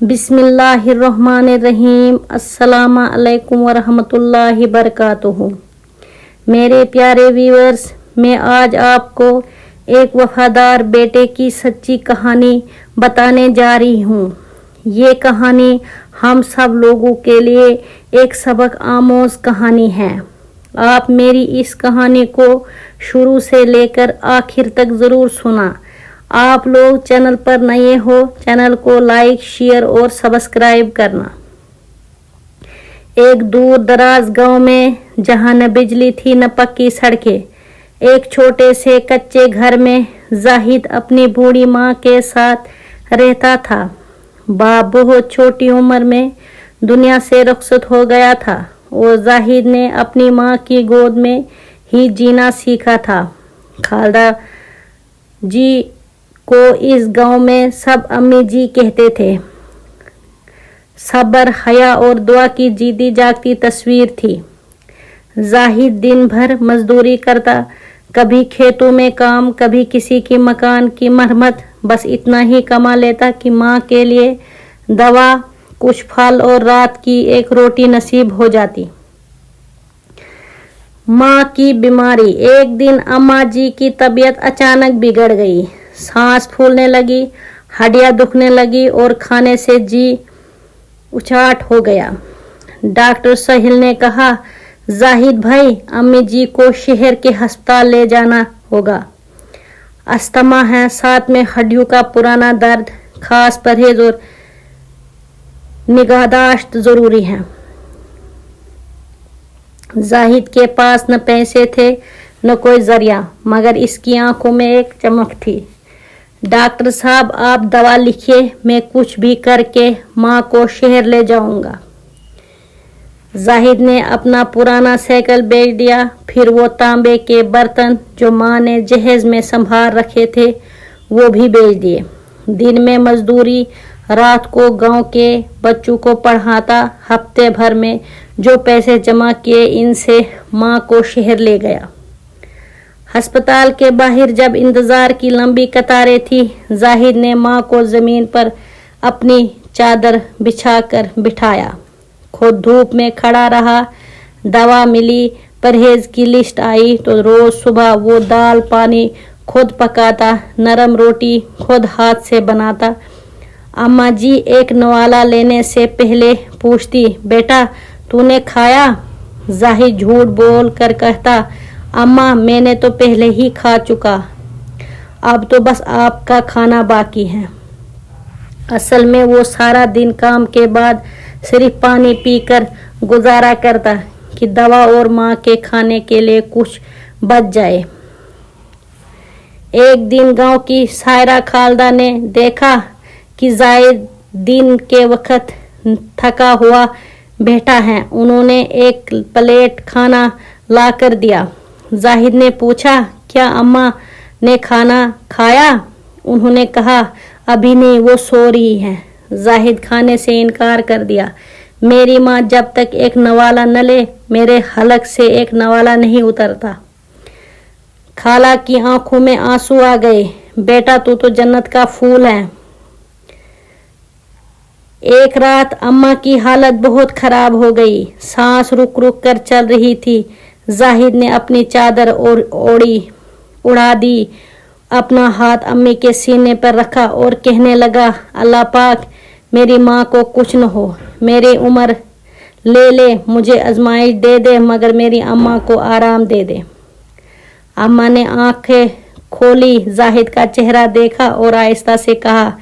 बिस्मिल्लाहिर्रहमानिर्रहीम। अस्सलाम अलैकुम वरहमतुल्लाहि बरकातुहू। मेरे प्यारे व्यूअर्स, मैं आज आपको एक वफादार बेटे की सच्ची कहानी बताने जा रही हूँ। ये कहानी हम सब लोगों के लिए एक सबक आमोज़ कहानी है। आप मेरी इस कहानी को शुरू से लेकर आखिर तक ज़रूर सुना। आप लोग चैनल पर नए हो, चैनल को लाइक, शेयर और सब्सक्राइब करना। एक दूर दराज गांव में, जहां न बिजली थी न पक्की सड़कें, एक छोटे से कच्चे घर में जाहिद अपनी बूढ़ी माँ के साथ रहता था। बाप बहुत छोटी उम्र में दुनिया से रुखसत हो गया था और जाहिद ने अपनी माँ की गोद में ही जीना सीखा था। खालदा जी को इस गांव में सब अम्मी जी कहते थे। सब्र, हया और दुआ की जीती जागती तस्वीर थी। जाहिद दिन भर मजदूरी करता, कभी खेतों में काम, कभी किसी की मकान की मरम्मत। बस इतना ही कमा लेता कि माँ के लिए दवा, कुछ फल और रात की एक रोटी नसीब हो जाती। माँ की बीमारी। एक दिन अम्मा जी की तबीयत अचानक बिगड़ गई। सांस फूलने लगी, हड्डियां दुखने लगी और खाने से जी उचाट हो गया। डॉक्टर साहिल ने कहा, जाहिद भाई, अम्मी जी को शहर के अस्पताल ले जाना होगा। अस्थमा है, साथ में हड्डियों का पुराना दर्द, खास परहेज और निगाहदाश्त जरूरी है। जाहिद के पास न पैसे थे न कोई जरिया, मगर इसकी आंखों में एक चमक थी। डॉक्टर साहब, आप दवा लिखिए, मैं कुछ भी करके माँ को शहर ले जाऊंगा। जाहिद ने अपना पुराना साइकिल बेच दिया, फिर वो तांबे के बर्तन जो माँ ने जहेज में संभाल रखे थे वो भी बेच दिए। दिन में मजदूरी, रात को गांव के बच्चों को पढ़ाता। हफ्ते भर में जो पैसे जमा किए, इनसे माँ को शहर ले गया। अस्पताल के बाहर जब इंतजार की लंबी कतारें थी, जाहिद ने माँ को जमीन पर अपनी चादर बिछाकर बिठाया। खुद धूप में खड़ा रहा। दवा मिली, परहेज की लिस्ट आई तो रोज सुबह वो दाल पानी खुद पकाता, नरम रोटी खुद हाथ से बनाता। अम्मा जी एक नवाला लेने से पहले पूछती, बेटा तूने खाया? जाहिद झूठ बोल कर कहता, अम्मा मैंने तो पहले ही खा चुका, अब तो बस आपका खाना बाकी है। असल में वो सारा दिन काम के बाद सिर्फ पानी पीकर गुजारा करता कि दवा और माँ के खाने के लिए कुछ बच जाए। एक दिन गांव की सायरा खालदा ने देखा कि जाहिद दिन के वक्त थका हुआ बैठा है। उन्होंने एक प्लेट खाना ला कर दिया। जाहिद ने पूछा, क्या अम्मा ने खाना खाया? उन्होंने कहा, अभी नहीं, वो सो रही है। जाहिद खाने से इनकार कर दिया। मेरी माँ जब तक एक नवाला न ले, मेरे हलक से एक नवाला नहीं उतरता। खाला की आंखों में आंसू आ गए। बेटा तू तो जन्नत का फूल है। एक रात अम्मा की हालत बहुत खराब हो गई, सांस रुक रुक कर चल रही थी। जाहिद ने अपनी चादर और उड़ा दी, अपना हाथ अम्मी के सीने पर रखा और कहने लगा, अल्लाह पाक मेरी माँ को कुछ न हो, मेरी उम्र ले ले, मुझे आजमाइश दे दे, मगर मेरी अम्मा को आराम दे दे। अम्मा ने आंखें खोली, जाहिद का चेहरा देखा और आहिस्ता से कहा,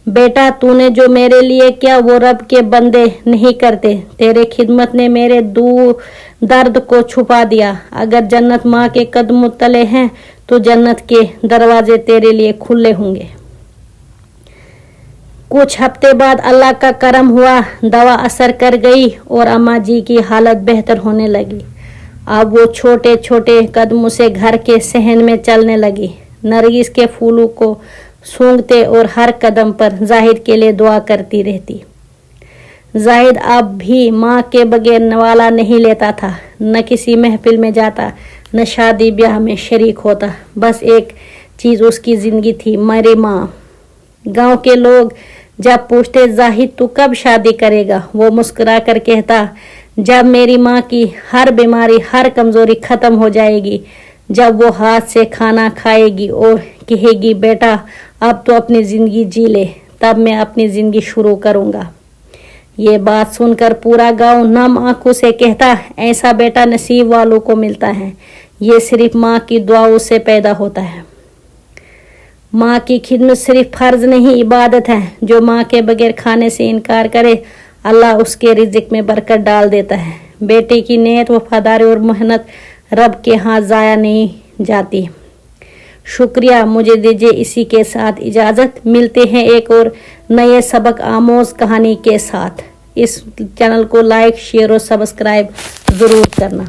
बेटा तूने जो मेरे लिए किया वो रब के बंदे नहीं करते। तेरे खिदमत ने मेरे दर्द को छुपा दिया। अगर जन्नत माँ के कदमों तले हैं तो जन्नत के दरवाजे तेरे लिए खुले होंगे। कुछ हफ्ते बाद अल्लाह का करम हुआ, दवा असर कर गई और अम्मा जी की हालत बेहतर होने लगी। अब वो छोटे छोटे कदमों से घर के सहन में चलने लगी। नरगिस के फूलों को सूंघते और हर कदम पर जाहिद के लिए दुआ करती रहती। जाहिद अब भी माँ के बगैर नवाला नहीं लेता था, न किसी महफिल में जाता, न शादी ब्याह में शरीक होता। बस एक चीज़ उसकी ज़िंदगी थी, मेरी माँ। गांव के लोग जब पूछते जाहिद तू कब शादी करेगा, वो मुस्कुरा कर कहता जब मेरी माँ की हर बीमारी हर कमजोरी खत्म हो जाएगी, जब वो हाथ से खाना खाएगी और कहेगी बेटा अब तो अपनी जिंदगी जी ले, तब मैं अपनी जिंदगी शुरू करूँगा। ये बात सुनकर पूरा गांव नम आंखों से कहता ऐसा बेटा नसीब वालों को मिलता है, ये सिर्फ माँ की दुआओं से पैदा होता है। माँ की खिदमत सिर्फ फर्ज नहीं इबादत है। जो माँ के बगैर खाने से इनकार करे अल्लाह उसके रिज़्क में बरकत डाल देता है। बेटे की नेयत, वफादारी और मेहनत रब के हाथ ज़ाया नहीं जाती। शुक्रिया, मुझे दीजिए इसी के साथ इजाज़त। मिलते हैं एक और नए सबक आमोज़ कहानी के साथ। इस चैनल को लाइक शेयर और सब्सक्राइब ज़रूर करना।